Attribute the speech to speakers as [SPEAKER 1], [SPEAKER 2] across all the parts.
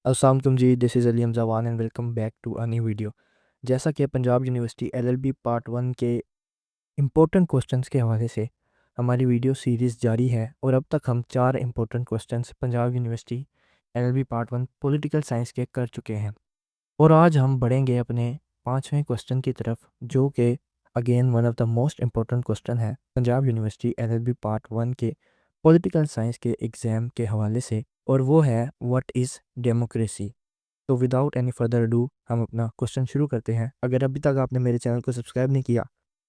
[SPEAKER 1] अस्सलाम वालेकुम जी, this is Ali Hamzawan and welcome back to a new video. जैसा कि पंजाब यूनिवर्सिटी एलएलबी पार्ट 1 के इम्पोर्टेंट क्वेश्चंस के हवाले से हमारी वीडियो सीरीज़ जारी है और अब तक हम 4 important questions Punjab university LLB part 1 political science के कर चुके हैं और आज हम बढ़ेंगे अपने 5वें क्वेश्चन की तरफ, जो कि again one of the most important question है पंजाब यूनिवर्सिटी एलएलबी पार्ट 1 के पॉलिटिकल साइंस के एग्ज़ाम के हवाले से, और वो है व्हाट इज़ डेमोक्रेसी। तो विदाउट एनी फर्दर डू हम अपना क्वेश्चन शुरू करते हैं। अगर अभी तक आपने मेरे चैनल को सब्सक्राइब नहीं किया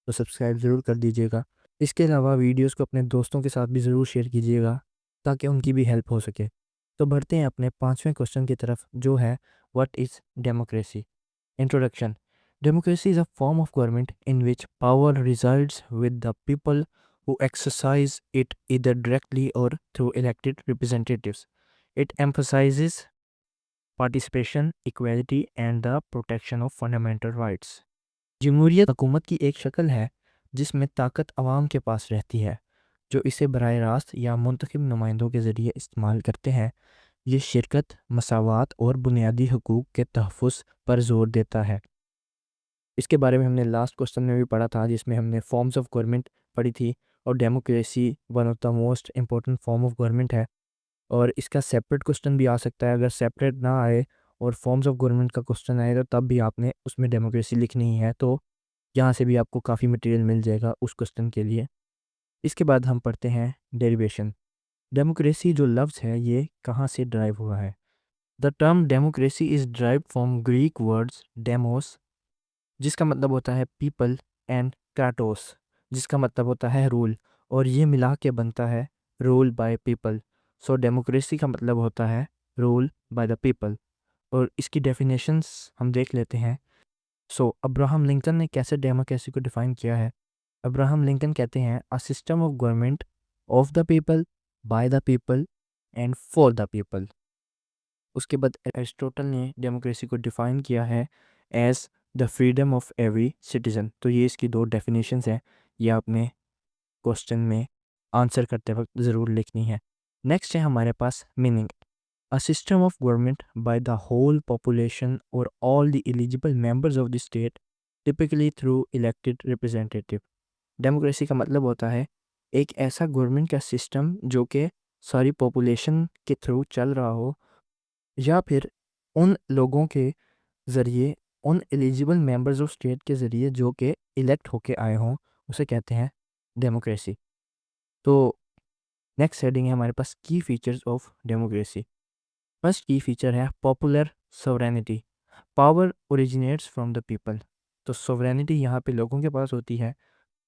[SPEAKER 1] तो सब्सक्राइब ज़रूर कर दीजिएगा। इसके अलावा वीडियोस को अपने दोस्तों के साथ भी ज़रूर शेयर कीजिएगा ताकि उनकी भी हेल्प हो सके। तो बढ़ते हैं अपने 5वें क्वेश्चन की तरफ, जो है what is democracy. Introduction. Democracy is a form of government in which power results with the people who exercise it either directly or through elected representatives. It emphasizes participation, equality and the protection of fundamental rights. जमहूरियत हुकूमत की एक शक्ल है जिसमें ताकत अवाम के पास रहती है, जो इसे बराह रास्त या मुंतखब नुमाइंदों के ज़रिए इस्तेमाल करते हैं। ये शिरकत, मसावात और बुनियादी हकूक़ के तहफ़्फ़ुज़ पर जोर देता है। इसके बारे में हमने लास्ट क्वेश्चन में भी पढ़ा था, जिसमें हमने फॉर्म्स ऑफ गवर्नमेंट पढ़ी थी, और democracy one of the most important form of government है। और इसका सेपरेट क्वेश्चन भी आ सकता है। अगर सेपरेट ना आए और फॉर्म्स ऑफ गवर्नमेंट का क्वेश्चन आए तो तब भी आपने उसमें डेमोक्रेसी लिखनी ही है। तो यहाँ से भी आपको काफ़ी मटेरियल मिल जाएगा उस क्वेश्चन के लिए। इसके बाद हम पढ़ते हैं डेरिवेशन। डेमोक्रेसी जो लफ्ज़ है ये कहाँ से ड्राइव हुआ है। The term democracy is drive from Greek words demos, जिसका मतलब होता है पीपल, एंड क्राटोस, जिसका मतलब होता है रूल, और ये मिला के बनता है rule by people. So democracy का मतलब होता है रूल बाय द पीपल। और इसकी डेफिनेशंस हम देख लेते हैं। सो अब्राहम लिंकन ने कैसे डेमोक्रेसी को डिफाइन किया है। अब्राहम लिंकन कहते हैं a system of government of the people, by the people and for the people. उसके बाद एरिस्टोटल ने डेमोक्रेसी को डिफाइन किया है as the freedom of every citizen. तो ये इसकी दो डेफिनेशंस हैं, ये आपने क्वेश्चन में आंसर करते वक्त ज़रूर लिखनी है। नेक्स्ट है हमारे पास meaning. A system of government by the whole population or all the eligible members of the state, typically through elected representative. Democracy का मतलब होता है एक ऐसा गवर्नमेंट का सिस्टम जो कि सारी पॉपुलेशन के थ्रू चल रहा हो, या फिर उन लोगों के ज़रिए, उन एलिजिबल मेंबर्स ऑफ स्टेट के ज़रिए जो कि इलेक्ट होके आए हों, उसे कहते हैं डेमोक्रेसी। तो नेक्स्ट हेडिंग है हमारे पास की फीचर्स ऑफ डेमोक्रेसी। फर्स्ट की फीचर है popular sovereignty. Power originates from the people. तो सोवरेनिटी यहाँ पे लोगों के पास होती है,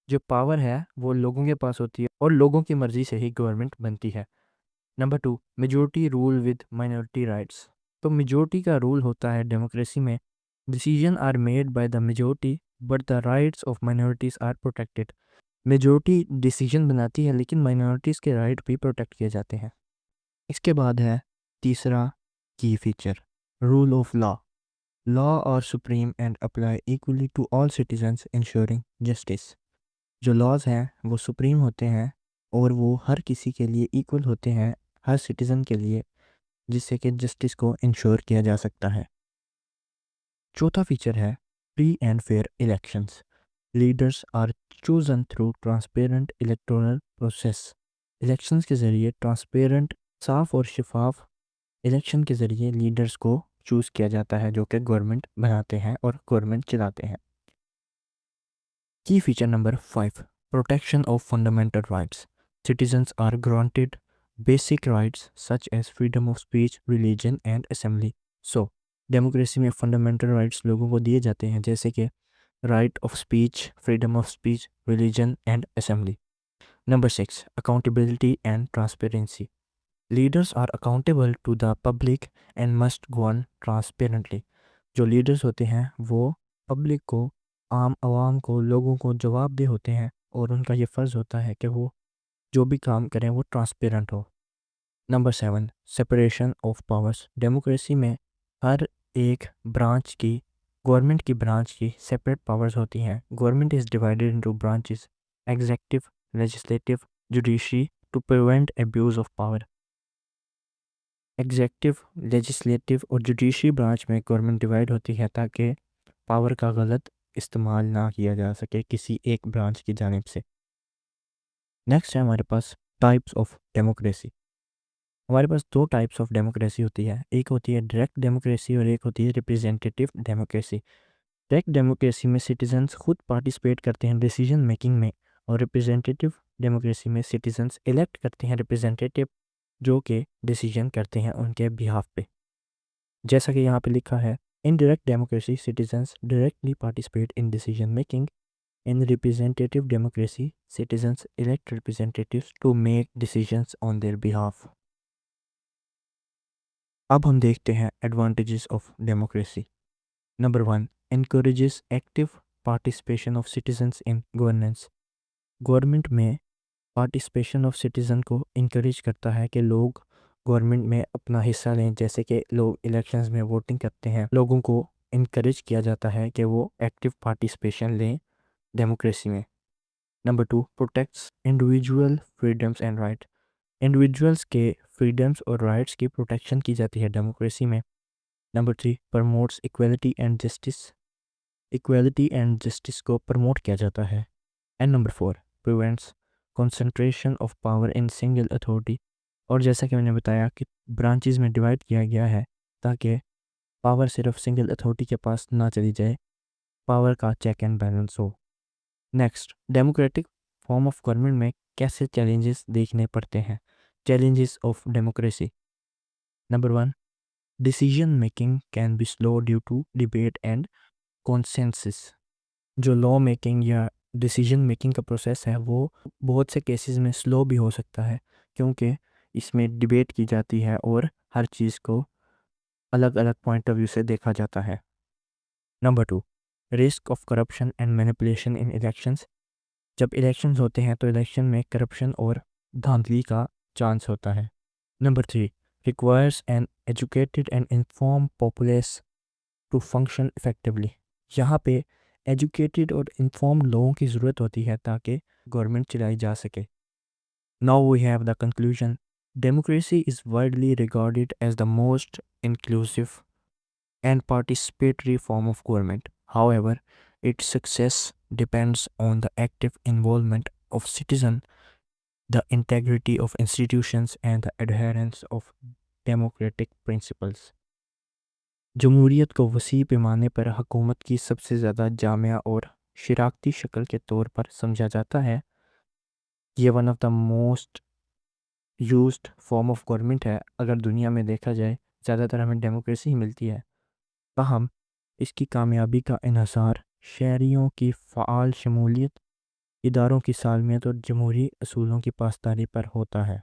[SPEAKER 1] जो पावर है वो लोगों के पास होती है और लोगों की मर्जी से ही गवर्नमेंट बनती है। Number 2, majority rule with minority rights. तो मेजोरिटी का रूल होता है डेमोक्रेसी में। Decision are made by the majority but the rights of minorities are protected. Majority decision बनाती है लेकिन माइनॉरिटीज़ के राइट भी प्रोटेक्ट किए जाते हैं। इसके बाद है तीसरा key feature, rule of law. Law are supreme and apply equally to all citizens ensuring justice. जो लॉज हैं वो सुप्रीम होते हैं और वो हर किसी के लिए इक्वल होते हैं, हर सिटीज़न के लिए, जिससे कि जस्टिस को इंश्योर किया जा सकता है। चौथा फीचर है free and fair elections. Leaders are chosen through transparent electoral process. Elections के ज़रिए ट्रांसपेरेंट, साफ और शफाफ इलेक्शन के ज़रिए लीडर्स को चूज़ किया जाता है जो कि गवर्नमेंट बनाते हैं और गवर्नमेंट चलाते हैं। Key feature number 5, protection of fundamental rights. Citizens are granted basic rights such as freedom of speech, religion and assembly. So democracy में फंडामेंटल राइट्स लोगों को दिए जाते हैं, जैसे कि right of speech, freedom of speech, religion and assembly. Number 6, accountability and transparency. Leaders are accountable to the public and must govern transparently. जो leaders होते हैं वो पब्लिक को, आम आवाम को, लोगों को जवाबदेह होते हैं और उनका ये फ़र्ज़ होता है कि वो जो भी काम करें वो ट्रांसपेरेंट हो। Number 7, separation of powers. Democracy में हर एक ब्रांच की, गवर्नमेंट की ब्रांच की सेपरेट पावर्स होती हैं। Government is divided into branches, executive, legislative, judiciary, to prevent abuse of power. Executive, legislative और जुडिशरी ब्रांच में गवर्नमेंट डिवाइड होती है ताकि पावर का गलत इस्तेमाल ना किया जा सके किसी एक ब्रांच की जानिब से। नेक्स्ट है हमारे पास टाइप्स ऑफ डेमोक्रेसी। हमारे पास दो टाइप्स ऑफ डेमोक्रेसी होती है, एक होती है डायरेक्ट डेमोक्रेसी और एक होती है रिप्रेजेंटेटिव डेमोक्रेसी। डायरेक्ट डेमोक्रेसी में सिटीजन्स खुद पार्टिसिपेट करते हैं डिसीजन मेकिंग में, और रिप्रेजेंटेटिव डेमोक्रेसी में सिटीजन्स इलेक्ट करते हैं रिप्रेजेंटेटिव जो कि डिसीजन करते हैं उनके बिहाफ पे। जैसा कि यहाँ पे लिखा है, in direct democracy citizens directly participate in decision making. In representative democracy citizens elect representatives to make decisions on their behalf. अब हम देखते हैं advantages of democracy. Number 1, encourages active participation of citizens in governance. Government में participation of citizen को increase करता है कि लोग गवर्नमेंट में अपना हिस्सा लें, जैसे कि लोग इलेक्शंस में वोटिंग करते हैं, लोगों को इनक्रेज किया जाता है कि वो एक्टिव पार्टिसिपेशन लें डेमोक्रेसी में। Number 2, protects individual freedoms and right. Individuals के फ्रीडम्स और राइट्स की प्रोटेक्शन की जाती है डेमोक्रेसी में। Number 3, promotes equality and justice. Equality and justice को प्रमोट किया जाता है। And number 4, prevents concentration of power in single authority. और जैसा कि मैंने बताया कि ब्रांचेस में डिवाइड किया गया है ताकि पावर सिर्फ सिंगल अथॉरिटी के पास ना चली जाए, पावर का चेक एंड बैलेंस हो। Next, democratic form of government में कैसे चैलेंजेस देखने पड़ते हैं। Challenges of democracy. Number 1, decision making can be slow due to debate and consensus. जो लॉ मेकिंग या डिसीजन मेकिंग का प्रोसेस है वो बहुत से केसेस में स्लो भी हो सकता है, क्योंकि इसमें डिबेट की जाती है और हर चीज़ को अलग अलग पॉइंट ऑफ व्यू से देखा जाता है। Number 2, risk of corruption and manipulation in elections. जब इलेक्शंस होते हैं तो इलेक्शन में करप्शन और धांधली का चांस होता है। Number 3, requires an educated and inform populace to function effectively. यहाँ पे एजुकेटेड और इन्फॉर्म लोगों की ज़रूरत होती है ताकि गवर्नमेंट चलाई जा सके। Now we have the conclusion. Democracy is widely regarded as the most inclusive and participatory form of government. However, its success depends on the active involvement of citizens, the integrity of institutions, and the adherence of democratic principles. जमहूरियत को वसी पैमाने पर हुकूमत की सबसे ज़्यादा जामिया और शराकती शक्ल के तौर पर समझा जाता है। ये one of the most used form of government है। अगर दुनिया में देखा जाए ज़्यादातर हमें डेमोक्रेसी ही मिलती है, ताहम इसकी कामयाबी का इन्हसार शहरियों की फ़ाल शमूलियत, इदारों की सालमियत और जमहूरी असूलों की पासदारी पर होता है।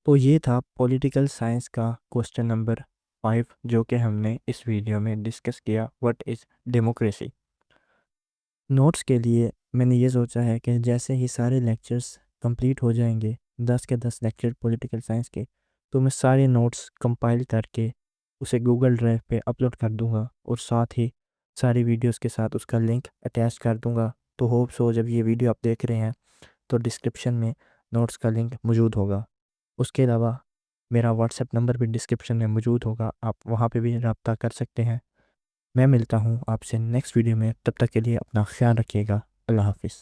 [SPEAKER 1] तो ये था पॉलिटिकल साइंस का क्वेश्चन नंबर 5 जो कि हमने इस वीडियो में डिस्कस किया, व्हाट इज़ डेमोक्रेसी। नोट्स के लिए मैंने ये सोचा है कि जैसे ही सारे लेक्चर्स कंप्लीट हो जाएंगे, 10 के 10 लेक्चर पॉलिटिकल साइंस के, तो मैं सारे नोट्स कंपाइल करके उसे गूगल ड्राइव पे अपलोड कर दूंगा और साथ ही सारी वीडियोस के साथ उसका लिंक अटैच कर दूंगा। तो होप सो जब ये वीडियो आप देख रहे हैं तो डिस्क्रिप्शन में नोट्स का लिंक मौजूद होगा। उसके अलावा मेरा व्हाट्सएप नंबर भी डिस्क्रिप्शन में मौजूद होगा, आप वहाँ पे भी रब्ता कर सकते हैं। मैं मिलता हूँ आपसे नेक्स्ट वीडियो में, तब तक के लिए अपना ख्याल रखिएगा। अल्लाह हाफिज़।